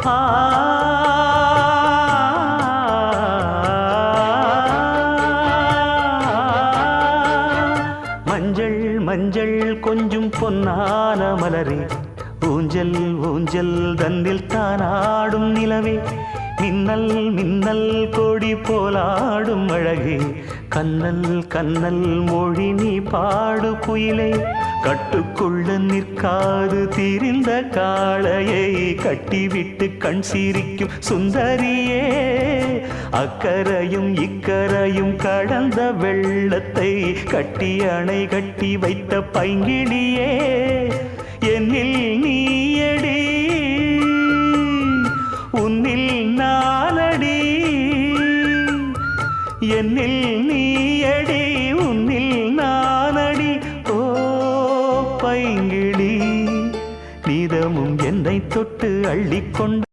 ஆ மஞ்சள் மஞ்சள் கொஞ்சம் பொன்னான மலரே, ஊஞ்சல் ஊஞ்சல் தன்னில் தானாடும் நிலவே, மின்னல் மின்னல் கொடி போலாடும் அழகே, கண்ணல் கண்ணல் மொழி நீ பாடு குயிலே, கட்டுக்குள்ள நிற்காது திரிந்த காளையை கட்டிவிட்டு கண் சிரிக்கும் சுந்தரியே, அக்கரையும் இக்கரையும் கடந்த வெள்ளத்தை கட்டி அணை கட்டி வைத்த பைங்கிளியே, என்னில் நீயடி உன்னில் நானடி, என்னில் நீயடி உன்னில் நானடி. ஓ பைங்கிளி, நீதமும் என்னை தொட்டு அள்ளிக்கொண்டு